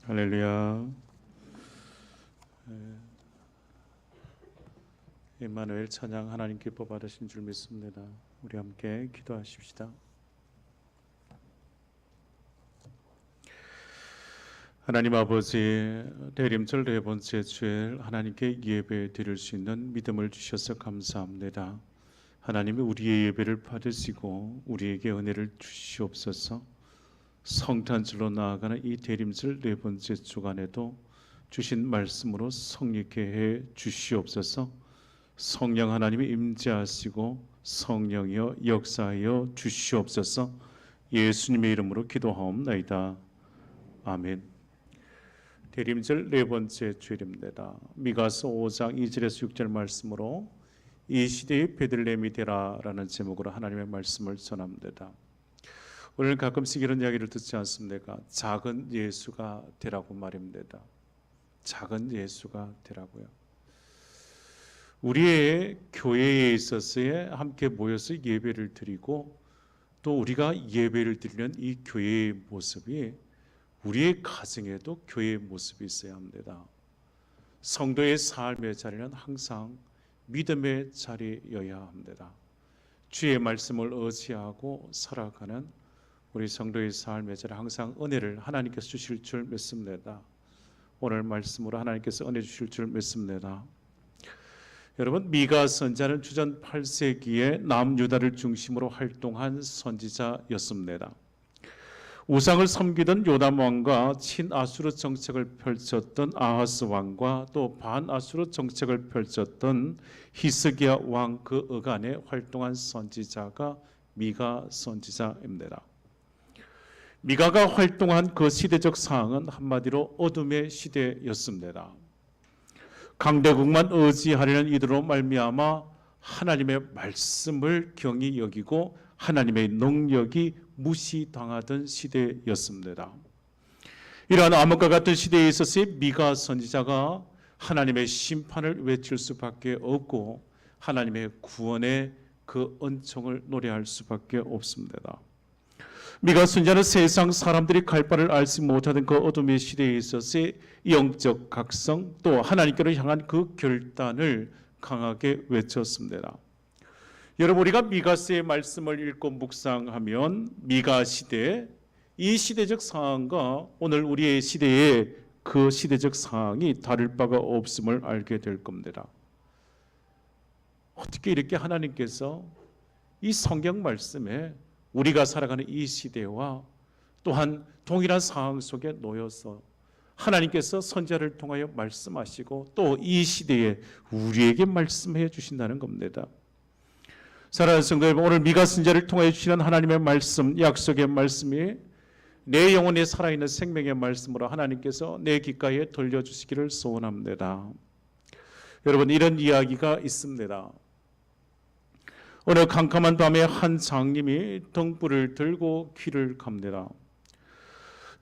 할렐루야. 임마누엘 찬양 하나님 기뻐 받으신 줄 믿습니다. 우리 함께 기도하십시다. 하나님 아버지, 대림절 네 번째 주일 하나님께 예배 드릴 수 있는 믿음을 주셔서 감사합니다. 하나님이 우리의 예배를 받으시고 우리에게 은혜를 주시옵소서. 성탄절로 나아가는 이 대림절 네 번째 주간에도 주신 말씀으로 성립케 해 주시옵소서. 성령 하나님이 임재하시고 성령이여 역사하여 주시옵소서. 예수님의 이름으로 기도하옵나이다. 아멘. 대림절 네 번째 주일입니다. 미가서 5장 2절에서 6절 말씀으로 이 시대의 베들레헴이 되라라는 제목으로 하나님의 말씀을 전합니다. 오늘 가끔씩 이런 이야기를 듣지 않습니까? 작은 예수가 되라고 말입니다. 작은 예수가 되라고요. 우리의 교회에 있어서의 함께 모여서 예배를 드리고 또 우리가 예배를 드리는 이 교회의 모습이 우리의 가정에도 교회의 모습이 있어야 합니다. 성도의 삶의 자리는 항상 믿음의 자리여야 합니다. 주의 말씀을 의지하고 살아가는 우리 성도의 삶의 자리 항상 은혜를 하나님께서 주실 줄 믿습니다. 오늘 말씀으로 하나님께서 은혜 주실 줄 믿습니다. 여러분, 미가 선지자는 주전 8세기에 남유다를 중심으로 활동한 선지자였습니다. 우상을 섬기던 요담 왕과 친아수르 정책을 펼쳤던 아하스 왕과 또 반아수르 정책을 펼쳤던 히스기야 왕 그 어간에 활동한 선지자가 미가 선지자입니다. 미가가 활동한 그 시대적 상황은 한마디로 어둠의 시대였습니다. 강대국만 의지하려는 이들로 말미암아 하나님의 말씀을 경히 여기고 하나님의 능력이 무시당하던 시대였습니다. 이러한 암흑과 같은 시대에 있어서 미가 선지자가 하나님의 심판을 외칠 수밖에 없고 하나님의 구원의 그 은총을 노래할 수밖에 없습니다. 미가 선지자는 세상 사람들이 갈 바를 알지 못하던 그 어둠의 시대에 있어서 영적 각성 또 하나님께로 향한 그 결단을 강하게 외쳤습니다. 여러분, 우리가 미가서의 말씀을 읽고 묵상하면 미가 시대, 이 시대적 상황과 오늘 우리의 시대의 그 시대적 상황이 다를 바가 없음을 알게 될 겁니다. 어떻게 이렇게 하나님께서 이 성경 말씀에 우리가 살아가는 이 시대와 또한 동일한 상황 속에 놓여서 하나님께서 선지자를 통하여 말씀하시고 또 이 시대에 우리에게 말씀해 주신다는 겁니다. 사랑하는 성도 여러분, 오늘 미가 선지자를 통하여 주시는 하나님의 말씀, 약속의 말씀이 내 영혼에 살아있는 생명의 말씀으로 하나님께서 내 귓가에 들려주시기를 소원합니다. 여러분, 이런 이야기가 있습니다. 어느 캄캄한 밤에 한 장님이 등불을 들고 길을 갑니다.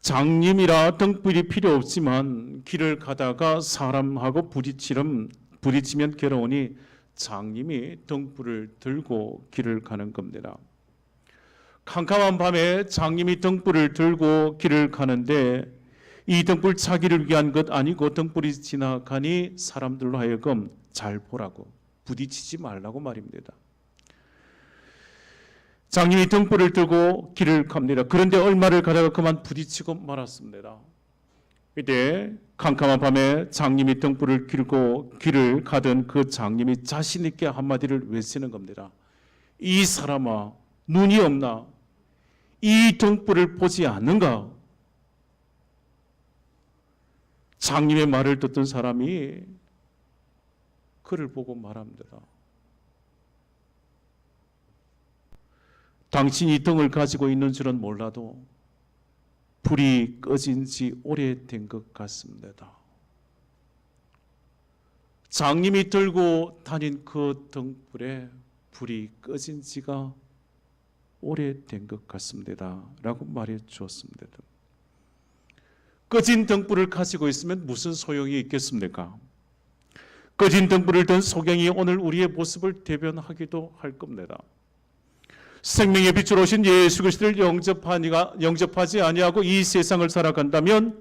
장님이라 등불이 필요 없지만 길을 가다가 사람하고 부딪히면 괴로우니 장님이 등불을 들고 길을 가는 겁니다. 캄캄한 밤에 장님이 등불을 들고 길을 가는데 이 등불 차기를 위한 것 아니고 등불이 지나가니 사람들로 하여금 잘 보라고, 부딪히지 말라고 말입니다. 장님이 등불을 들고 길을 갑니다. 그런데 얼마를 가다가 그만 부딪히고 말았습니다. 이때 캄캄한 밤에 장님이 등불을 들고 길을 가던 그 장님이 자신 있게 한마디를 외치는 겁니다. 이 사람아, 눈이 없나? 이 등불을 보지 않는가? 장님의 말을 듣던 사람이 그를 보고 말합니다. 당신이 등을 가지고 있는 줄은 몰라도 불이 꺼진 지 오래된 것 같습니다. 장님이 들고 다닌 그 등불에 불이 꺼진 지가 오래된 것 같습니다. 라고 말해 주었습니다. 꺼진 등불을 가지고 있으면 무슨 소용이 있겠습니까? 꺼진 등불을 든 소경이 오늘 우리의 모습을 대변하기도 할 겁니다. 생명의 빛으로 오신 예수 그리스도를 영접하지 아니하고 이 세상을 살아간다면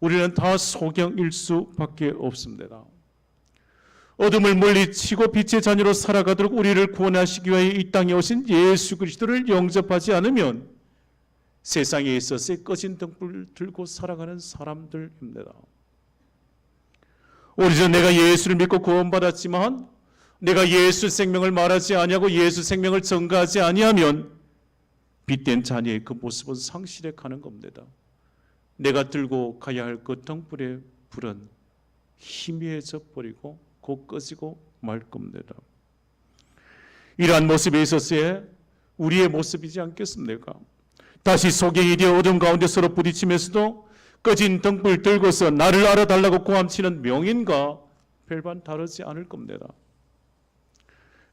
우리는 다 소경일 수밖에 없습니다. 어둠을 물리치고 빛의 자녀로 살아가도록 우리를 구원하시기 위하여 이 땅에 오신 예수 그리스도를 영접하지 않으면 세상에 있어서 꺼진 등불을 들고 살아가는 사람들입니다. 오래전 내가 예수를 믿고 구원받았지만 내가 예수 생명을 말하지 아니하고 예수 생명을 전가하지 아니하면 빛된 자녀의 그 모습은 상실해 가는 겁니다. 내가 들고 가야 할 그 등불의 불은 희미해져 버리고 곧 꺼지고 말 겁니다. 이러한 모습에 있어서의 우리의 모습이지 않겠습니까? 다시 소경이 되어 어둠 가운데 서로 부딪히면서도 꺼진 등불 들고서 나를 알아달라고 고함치는 명인과 별반 다르지 않을 겁니다.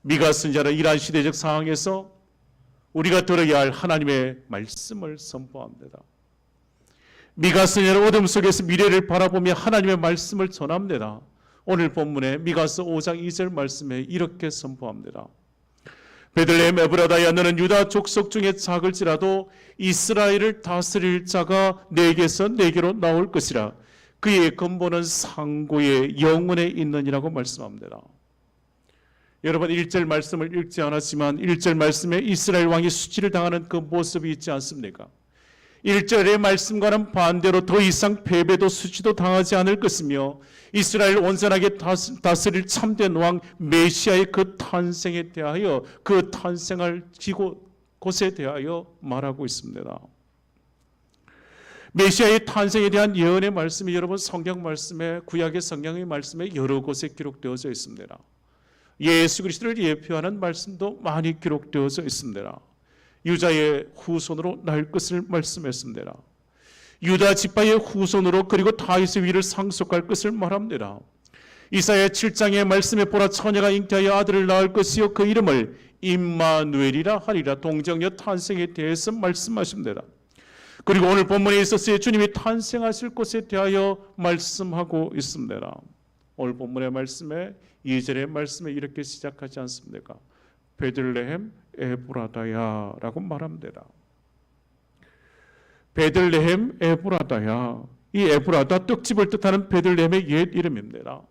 미가 선지자는 이러한 시대적 상황에서 우리가 들어야 할 하나님의 말씀을 선포합니다. 미가 선지자는 어둠 속에서 미래를 바라보며 하나님의 말씀을 전합니다. 오늘 본문에 미가서 5장 2절 말씀에 이렇게 선포합니다. 베들레헴 에브라다야 너는 유다 족속 중에 작을지라도 이스라엘을 다스릴 자가 내게서 내게로 나올 것이라. 그의 근본은 상고의 영원에 있느니라고 말씀합니다. 여러분 1절 말씀을 읽지 않았지만 1절 말씀에 이스라엘 왕이 수치를 당하는 그 모습이 있지 않습니까? 1절의 말씀과는 반대로 더 이상 패배도 수치도 당하지 않을 것이며 이스라엘 온전하게 다스릴 참된 왕 메시아의 그 탄생에 대하여 그 탄생할 곳에 대하여 말하고 있습니다. 메시아의 탄생에 대한 예언의 말씀이 여러분 성경 말씀에 구약의 성경의 말씀에 여러 곳에 기록되어져 있습니다. 예수 그리스도를 예표하는 말씀도 많이 기록되어져 있습니다. 유다의 후손으로 날 것을 말씀했습니다. 유다 지파의 후손으로 그리고 다윗의 위를 상속할 것을 말합니다. 이사야 7장의 말씀에 보라 처녀가 잉태하여 아들을 낳을 것이요 그 이름을 임마누엘이라 하리라. 동정녀 탄생에 대해서 말씀하십니다. 그리고 오늘 본문에 있어서 주님이 탄생하실 것에 대하여 말씀하고 있습니다. 오늘 본문의 말씀에 2절의 말씀에 이렇게 시작하지 않습니까? 베들레헴 에브라다야 라고 말합니다. 베들레헴 에브라다야. 이 에브라다 떡집을 뜻하는 베들레헴의 옛 이름입니다.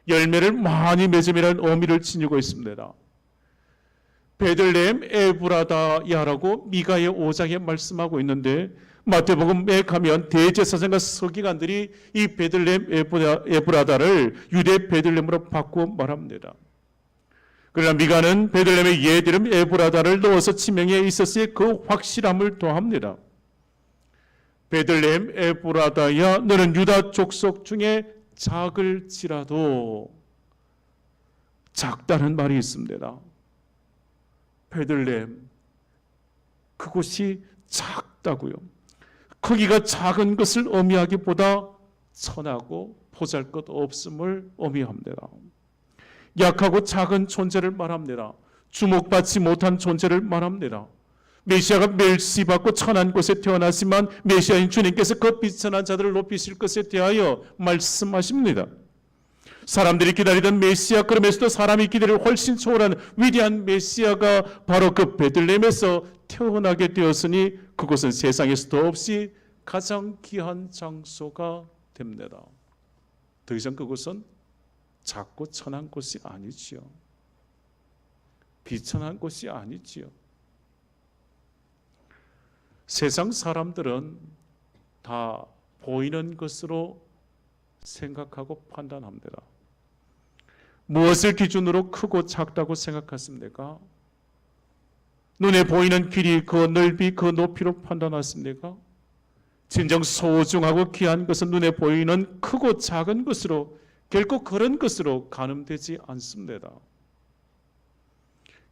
열매를 많이 맺음이라는 의미를 지니고 있습니다. 베들레헴 에브라다야라고 미가의 5장에 말씀하고 있는데 마태복음에 가면 대제사장과 서기관들이 이 베들레헴 에브라다를 유대 베들레헴으로 바꾸어 말합니다. 그러나 미가는 베들레헴의 옛 이름 에브라다를 넣어서 지명에 있었을 그 확실함을 더합니다. 베들레헴 에브라다야 너는 유다 족속 중에 작을지라도. 작다는 말이 있습니다. 베들레헴 그곳이 작다고요. 크기가 작은 것을 의미하기보다 천하고 보잘것없음을 의미합니다. 약하고 작은 존재를 말합니다. 주목받지 못한 존재를 말합니다. 메시아가 멸시받고 천한 곳에 태어났지만 메시아인 주님께서 그 비천한 자들을 높이실 것에 대하여 말씀하십니다. 사람들이 기다리던 메시아, 그러면서도 사람이 기다릴 훨씬 초월한 위대한 메시아가 바로 그 베들레헴에서 태어나게 되었으니 그곳은 세상에서 더없이 가장 귀한 장소가 됩니다. 더 이상 그곳은 작고 천한 곳이 아니지요. 비천한 곳이 아니지요. 세상 사람들은 다 보이는 것으로 생각하고 판단합니다. 무엇을 기준으로 크고 작다고 생각하십니까? 눈에 보이는 길이, 그 넓이, 그 높이로 판단하십니까? 진정 소중하고 귀한 것은 눈에 보이는 크고 작은 것으로, 결코 그런 것으로 가늠되지 않습니다.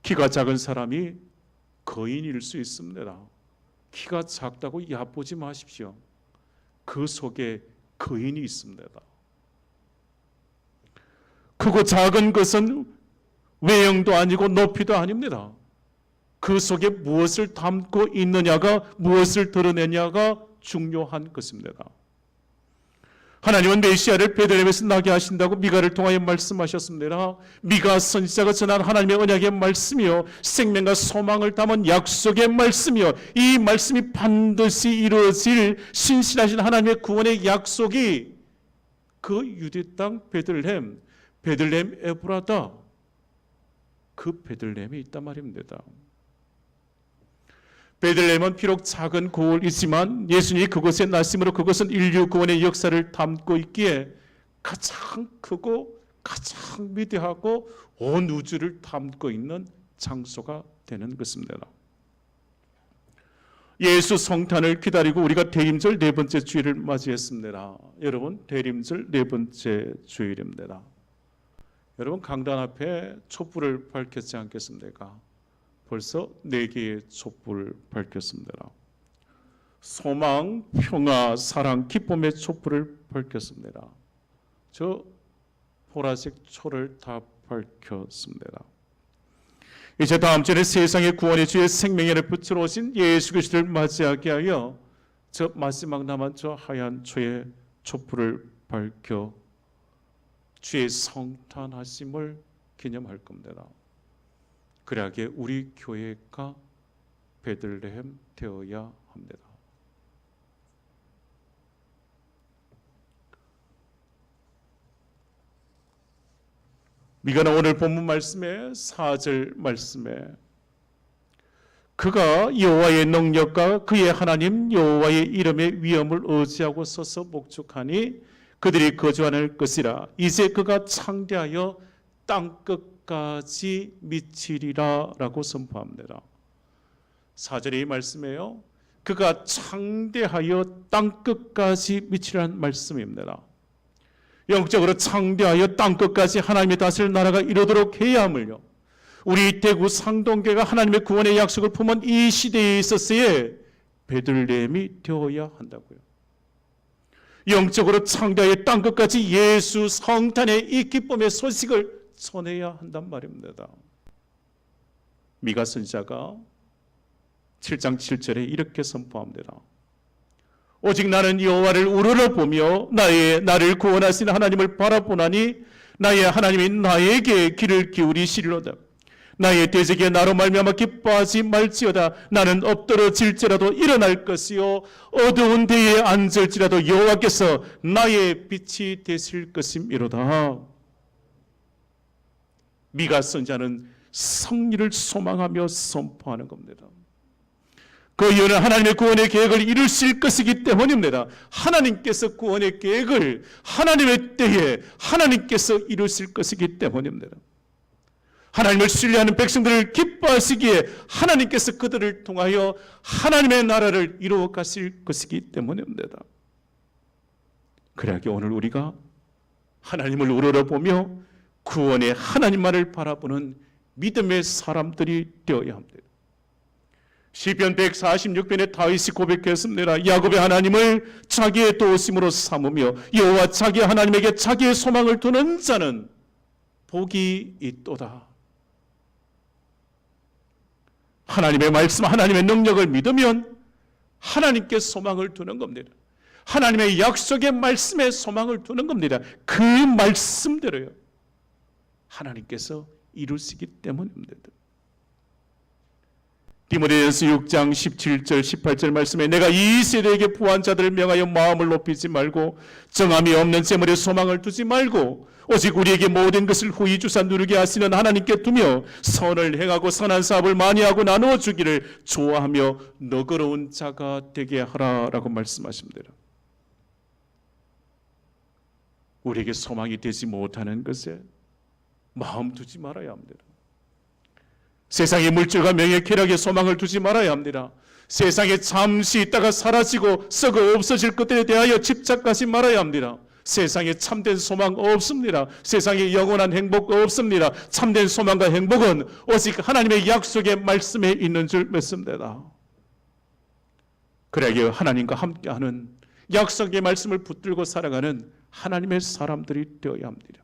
키가 작은 사람이 거인일 수 있습니다. 키가 작다고 얕보지 마십시오. 그 속에 거인이 있습니다. 크고 작은 것은 외형도 아니고 높이도 아닙니다. 그 속에 무엇을 담고 있느냐가, 무엇을 드러내냐가 중요한 것입니다. 하나님은 메시아를 베들레헴에서 나게 하신다고 미가를 통하여 말씀하셨습니다. 미가 선지자가 전한 하나님의 언약의 말씀이요, 생명과 소망을 담은 약속의 말씀이요, 이 말씀이 반드시 이루어질 신실하신 하나님의 구원의 약속이 그 유대 땅 베들레헴 에브라다, 그 베들레헴에 있단 말입니다. 베들레헴은 비록 작은 고을이지만 예수님이 그곳에 나심으로 그것은 인류 구원의 역사를 담고 있기에 가장 크고 가장 위대하고 온 우주를 담고 있는 장소가 되는 것입니다. 예수 성탄을 기다리고 우리가 대림절 네 번째 주일을 맞이했습니다. 여러분, 대림절 네 번째 주일입니다. 여러분, 강단 앞에 촛불을 밝혔지 않겠습니까? 벌써 4개의 촛불을 밝혔습니다. 소망, 평화, 사랑, 기쁨의 촛불을 밝혔습니다. 저 보라색 초를 다 밝혔습니다. 이제 다음 주에 세상의 구원의 주의 생명의 빛으로 오신 예수 그리스도를 맞이하게 하여 저 마지막 남은 저 하얀 초의 촛불을 밝혀 주의 성탄하심을 기념할 겁니다. 그러하게 우리 교회가 베들레헴 되어야 합니다. 미가는 오늘 본문 말씀에 4절 말씀에 그가 여호와의 능력과 그의 하나님 여호와의 이름의 위엄을 의지하고 서서 목축하니 그들이 거주하는 것이라. 이제 그가 창대하여 땅끝까지 미치리라 라고 선포합니다. 4절의 이 말씀에요, 그가 창대하여 땅끝까지 미치라는 말씀입니다. 영적으로 창대하여 땅끝까지 한나님의 다스릴 나라가 이루도록 해야 함을요, 우리 대구 상동교회가 하나님의 구원의 약속을 품은 이 시대에 있었어야 베들레헴이 되어야 한다고요. 영적으로 창대하여 땅끝까지 예수 성탄의 이 기쁨의 소식을 전해야 한단 말입니다. 미가 선지자가 7장 7절에 이렇게 선포합니다. 오직 나는 여호와를 우러러보며 나를 구원하신 하나님을 바라보나니 나의 하나님이 나에게 귀를 기울이시리로다. 나의 대적이 나로 말미암아 기뻐하지 말지어다. 나는 엎드러질지라도 일어날 것이요 어두운 데에 앉을지라도 여호와께서 나의 빛이 되실 것임이로다. 미가 선지자는 승리를 소망하며 선포하는 겁니다. 그 이유는 하나님의 구원의 계획을 이루실 것이기 때문입니다. 하나님께서 구원의 계획을 하나님의 때에 하나님께서 이루실 것이기 때문입니다. 하나님을 신뢰하는 백성들을 기뻐하시기에 하나님께서 그들을 통하여 하나님의 나라를 이루어 가실 것이기 때문입니다. 그래야기 오늘 우리가 하나님을 우러러보며 구원의 하나님만을 바라보는 믿음의 사람들이 되어야 합니다. 시편 146편에 다윗이 고백했습니다. 야곱의 하나님을 자기의 도우심으로 삼으며 여호와 자기 하나님에게 자기의 소망을 두는 자는 복이 있도다. 하나님의 말씀, 하나님의 능력을 믿으면 하나님께 소망을 두는 겁니다. 하나님의 약속의 말씀에 소망을 두는 겁니다. 그 말씀대로요, 하나님께서 이루시기 때문입니다. 디모데전서 6장 17절 18절 말씀에 내가 이 세대에게 부한 자들을 명하여 마음을 높이지 말고 정함이 없는 재물에 소망을 두지 말고 오직 우리에게 모든 것을 후히 주사 누리게 하시는 하나님께 두며 선을 행하고 선한 사업을 많이 하고 나누어 주기를 좋아하며 너그러운 자가 되게 하라라고 말씀하십니다. 우리에게 소망이 되지 못하는 것에 마음 두지 말아야 합니다. 세상의 물질과 명예, 쾌락에 소망을 두지 말아야 합니다. 세상에 잠시 있다가 사라지고 썩어 없어질 것들에 대하여 집착하지 말아야 합니다. 세상에 참된 소망 없습니다. 세상에 영원한 행복 없습니다. 참된 소망과 행복은 오직 하나님의 약속의 말씀에 있는 줄 믿습니다. 그래야 하나님과 함께하는 약속의 말씀을 붙들고 살아가는 하나님의 사람들이 되어야 합니다.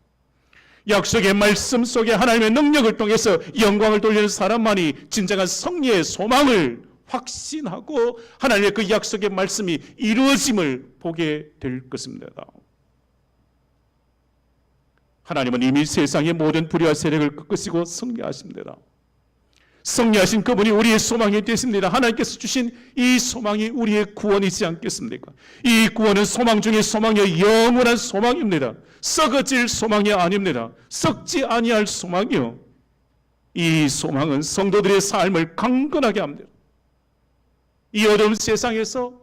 약속의 말씀 속에 하나님의 능력을 통해서 영광을 돌리는 사람만이 진정한 승리의 소망을 확신하고 하나님의 그 약속의 말씀이 이루어짐을 보게 될 것입니다. 하나님은 이미 세상의 모든 불의와 세력을 꺾으시고 승리하십니다. 승리하신 그분이 우리의 소망이 되십니다. 하나님께서 주신 이 소망이 우리의 구원이지 않겠습니까? 이 구원은 소망 중에 소망이요 영원한 소망입니다. 썩어질 소망이 아닙니다. 썩지 아니할 소망이요. 이 소망은 성도들의 삶을 강건하게 합니다. 이 어두운 세상에서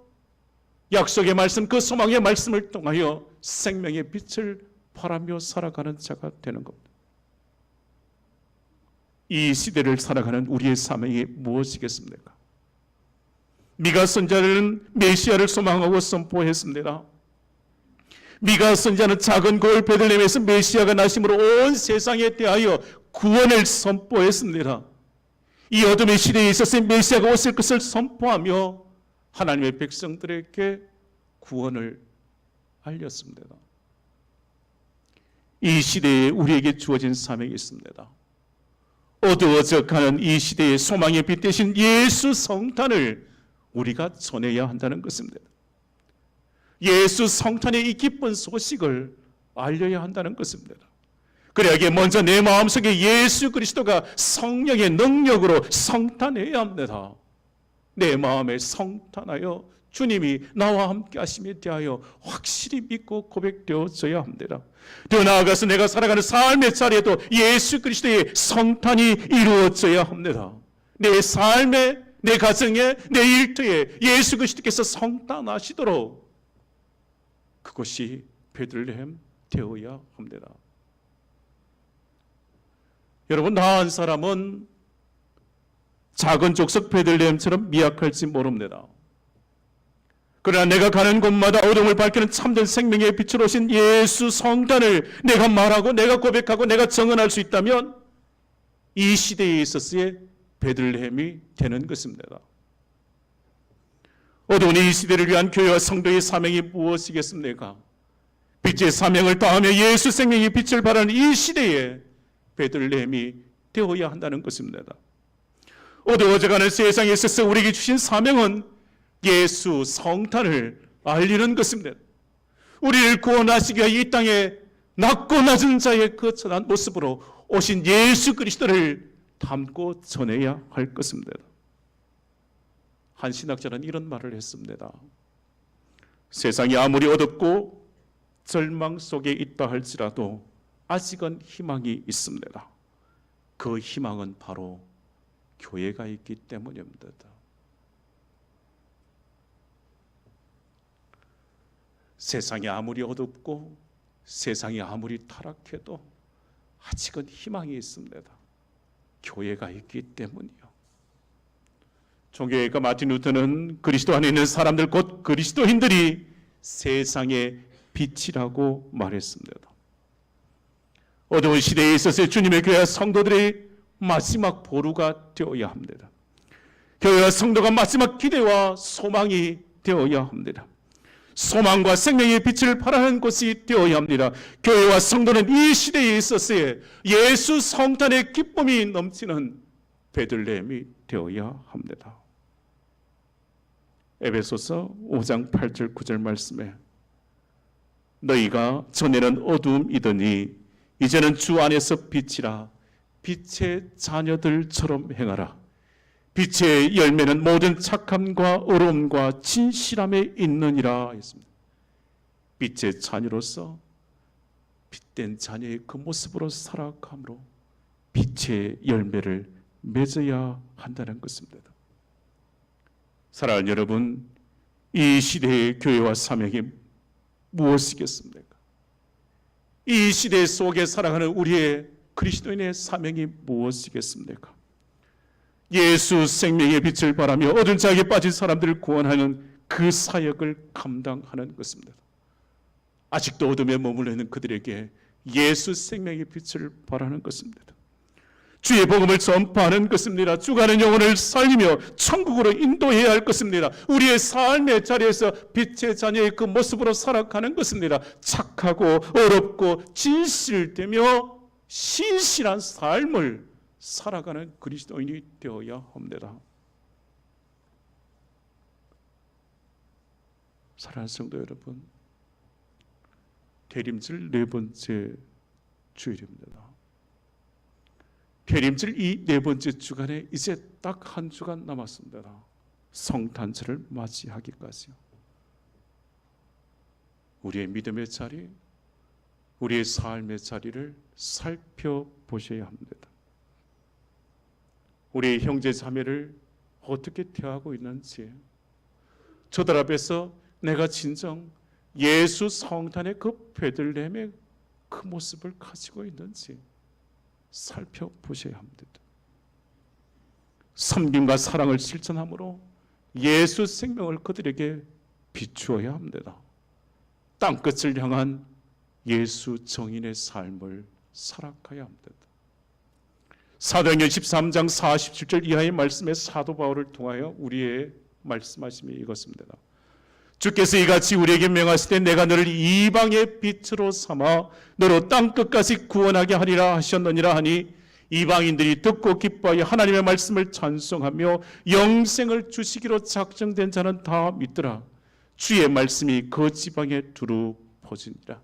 약속의 말씀, 그 소망의 말씀을 통하여 생명의 빛을 바라며 살아가는 자가 되는 겁니다. 이 시대를 살아가는 우리의 사명이 무엇이겠습니까? 미가 선지자는 메시아를 소망하고 선포했습니다. 미가 선지자는 작은 고을 베들레헴에서 메시아가 나심으로 온 세상에 대하여 구원을 선포했습니다. 이 어둠의 시대에 있어서 메시아가 오실 것을 선포하며 하나님의 백성들에게 구원을 알렸습니다. 이 시대에 우리에게 주어진 사명이 있습니다. 어두워져 가는 이 시대의 소망의 빛 대신 예수 성탄을 우리가 전해야 한다는 것입니다. 예수 성탄의 이 기쁜 소식을 알려야 한다는 것입니다. 그래야 먼저 내 마음속에 예수 그리스도가 성령의 능력으로 성탄해야 합니다. 내 마음에 성탄하여 주님이 나와 함께 하심에 대하여 확실히 믿고 고백되어져야 합니다. 더 나아가서 내가 살아가는 삶의 자리에도 예수 그리스도의 성탄이 이루어져야 합니다. 내 삶에, 내 가정에, 내 일터에 예수 그리스도께서 성탄하시도록 그것이 베들레헴 되어야 합니다. 여러분, 나 한 사람은 작은 족속 베들레헴처럼 미약할지 모릅니다. 그러나 내가 가는 곳마다 어둠을 밝히는 참된 생명의 빛으로 오신 예수 성탄을 내가 말하고 내가 고백하고 내가 증언할 수 있다면 이 시대에 있어서의 베들레헴이 되는 것입니다. 어두운 이 시대를 위한 교회와 성도의 사명이 무엇이겠습니까? 빛의 사명을 다하며 예수 생명의 빛을 발하는 이 시대에 베들레헴이 되어야 한다는 것입니다. 어두워져가는 세상에 있어서 우리에게 주신 사명은 예수 성탄을 알리는 것입니다. 우리를 구원하시기 위해 이 땅에 낮고 낮은 자의 거처한 모습으로 오신 예수 그리스도를 담고 전해야 할 것입니다. 한 신학자는 이런 말을 했습니다. 세상이 아무리 어둡고 절망 속에 있다 할지라도 아직은 희망이 있습니다. 그 희망은 바로 교회가 있기 때문입니다. 세상이 아무리 어둡고 세상이 아무리 타락해도 아직은 희망이 있습니다. 교회가 있기 때문이요. 종교개혁가 마틴 루터는 그리스도 안에 있는 사람들 곧 그리스도인들이 세상의 빛이라고 말했습니다. 어두운 시대에 있어서 주님의 교회와 성도들의 마지막 보루가 되어야 합니다. 교회와 성도가 마지막 기대와 소망이 되어야 합니다. 소망과 생명의 빛을 발하는 곳이 되어야 합니다. 교회와 성도는 이 시대에 있어서의 예수 성탄의 기쁨이 넘치는 베들레헴이 되어야 합니다. 에베소서 5장 8절 9절 말씀에 너희가 전에는 어두움이더니 이제는 주 안에서 빛이라 빛의 자녀들처럼 행하라. 빛의 열매는 모든 착함과 의로움과 진실함에 있느니라 했습니다. 빛의 자녀로서 빛된 자녀의 그 모습으로 살아감으로 빛의 열매를 맺어야 한다는 것입니다. 사랑하는 여러분, 이 시대의 교회와 사명이 무엇이겠습니까? 이 시대 속에 살아가는 우리의 그리스도인의 사명이 무엇이겠습니까? 예수 생명의 빛을 바라며 어두운 자에게 빠진 사람들을 구원하는 그 사역을 감당하는 것입니다. 아직도 어둠에 머물러 있는 그들에게 예수 생명의 빛을 바라는 것입니다. 주의 복음을 전파하는 것입니다. 죽어가는 영혼을 살리며 천국으로 인도해야 할 것입니다. 우리의 삶의 자리에서 빛의 자녀의 그 모습으로 살아가는 것입니다. 착하고 어렵고 진실되며 신실한 삶을 살아가는 그리스도인이 되어야 합니다. 사랑하는 성도 여러분, 대림절 네 번째 주일입니다. 대림절 이 네 번째 주간에 이제 딱 한 주간 남았습니다. 성탄절을 맞이하기까지요. 우리의 믿음의 자리, 우리의 삶의 자리를 살펴보셔야 합니다. 우리의 형제 자매를 어떻게 대하고 있는지, 저들 앞에서 내가 진정 예수 성탄의 그 베들레헴의 그 모습을 가지고 있는지 살펴보셔야 합니다. 섬김과 사랑을 실천함으로 예수 생명을 그들에게 비추어야 합니다. 땅끝을 향한 예수 정인의 삶을 살아가야 합니다. 사도행전 13장 47절 이하의 말씀에 사도 바울을 통하여 우리의 말씀하심이 이것입니다. 주께서 이같이 우리에게 명하실 때 내가 너를 이방의 빛으로 삼아 너로 땅끝까지 구원하게 하리라 하셨느니라 하니 이방인들이 듣고 기뻐하여 하나님의 말씀을 찬송하며 영생을 주시기로 작정된 자는 다 믿더라. 주의 말씀이 그 지방에 두루 퍼지니라.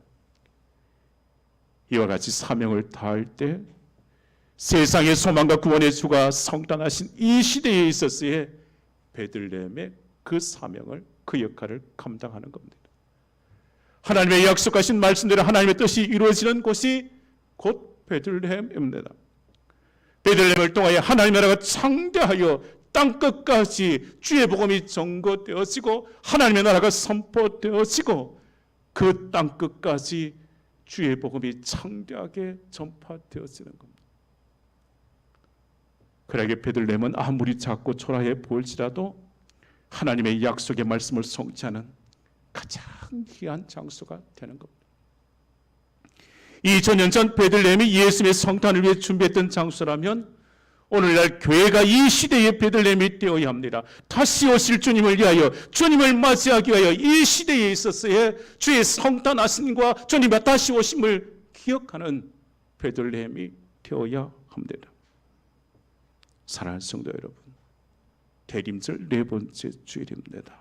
이와 같이 사명을 다할 때 세상의 소망과 구원의 주가 성탄하신 이 시대에 있었을 베들레헴의 그 사명을, 그 역할을 감당하는 겁니다. 하나님의 약속하신 말씀대로 하나님의 뜻이 이루어지는 곳이 곧 베들레헴입니다. 베들레헴을 통하여 하나님의 나라가 창대하여 땅끝까지 주의 복음이 전거되어지고 하나님의 나라가 선포되어지고 그 땅끝까지 주의 복음이 창대하게 전파되어지는 겁니다. 그러게 베들레헴은 아무리 작고 초라해 보일지라도 하나님의 약속의 말씀을 성취하는 가장 귀한 장소가 되는 겁니다. 2000년 전 베들레헴이 예수님의 성탄을 위해 준비했던 장소라면 오늘날 교회가 이 시대의 베들레헴이 되어야 합니다. 다시 오실 주님을 위하여, 주님을 맞이하기 위하여 이 시대에 있었어야 주의 성탄하심과 주님의 다시 오심을 기억하는 베들레헴이 되어야 합니다. 사랑하는 성도 여러분, 대림절 네 번째 주일입니다.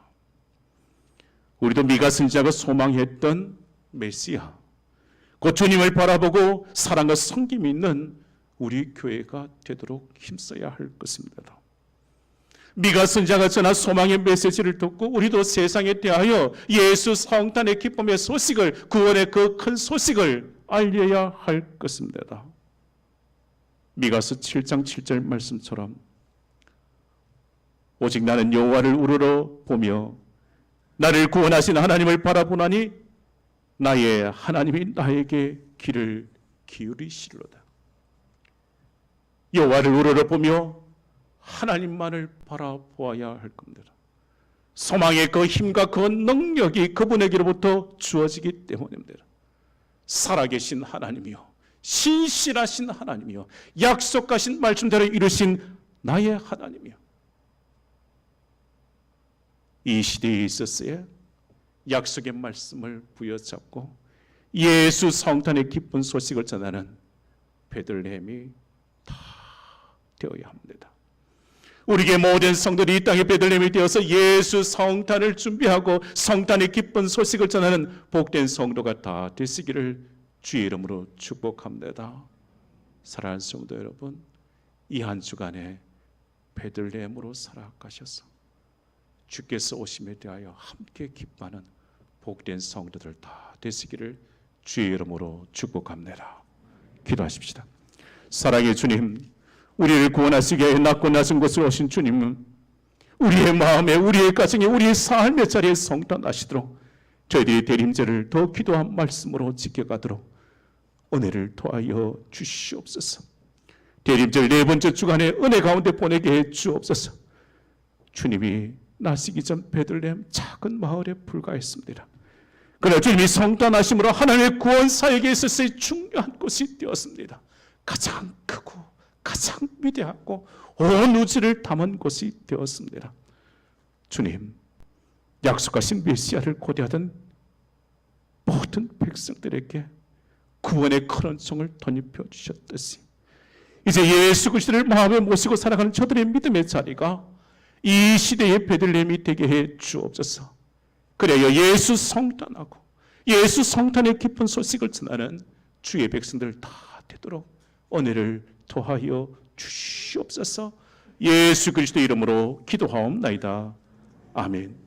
우리도 미가 선지자가 소망했던 메시아, 곧 주님을 바라보고 사랑과 섬김이 있는 우리 교회가 되도록 힘써야 할 것입니다. 미가 선지자가 전한 소망의 메시지를 듣고 우리도 세상에 대하여 예수 성탄의 기쁨의 소식을, 구원의 그 큰 소식을 알려야 할 것입니다. 미가서 7장 7절 말씀처럼 오직 나는 여호와를 우러러 보며 나를 구원하신 하나님을 바라보나니 나의 하나님이 나에게 귀를 기울이시리로다. 여호와를 우러러 보며 하나님만을 바라보아야 할 겁니다. 소망의 그 힘과 그 능력이 그분에게로부터 주어지기 때문입니다. 살아계신 하나님이요, 신실하신 하나님이요, 약속하신 말씀대로 이루신 나의 하나님이요, 이 시대에 있었어야 약속의 말씀을 부여잡고 예수 성탄의 기쁜 소식을 전하는 베들레헴이 다 되어야 합니다. 우리에게 모든 성도들이 이 땅의 베들레헴이 되어서 예수 성탄을 준비하고 성탄의 기쁜 소식을 전하는 복된 성도가 다 되시기를 주의 이름으로 축복합니다. 사랑하는 성도 여러분, 이 한 주간에 베들레헴으로 살아가셔서 주께서 오심에 대하여 함께 기뻐하는 복된 성도들 다 되시기를 주의 이름으로 축복합니다. 기도하십시다. 사랑의 주님, 우리를 구원하시기 위해 낮고 낮은 곳으로 오신 주님은 우리의 마음에, 우리의 가정에, 우리의 삶의 자리에 성탄하시도록 저희들의 대림절을 더 기도한 말씀으로 지켜가도록 은혜를 더하여 주시옵소서. 대림절 네 번째 주간에 은혜 가운데 보내게 해 주옵소서. 주님이 나시기 전 베들레헴 작은 마을에 불과했습니다. 그러나 주님이 성탄하심으로 하나님의 구원 사역에 있어서의 중요한 곳이 되었습니다. 가장 크고 가장 위대하고 온 우주를 담은 곳이 되었습니다. 주님, 약속하신 메시아를 고대하던 모든 백성들에게 구원의 큰 은총을 덧입혀 주셨듯이 이제 예수 그리스도를 마음에 모시고 살아가는 저들의 믿음의 자리가 이 시대의 베들레헴이 되게 해 주옵소서. 그래야 예수 성탄하고 예수 성탄의 깊은 소식을 전하는 주의 백성들 다 되도록 은혜를 더하여 주시옵소서. 예수 그리스도 이름으로 기도하옵나이다. 아멘.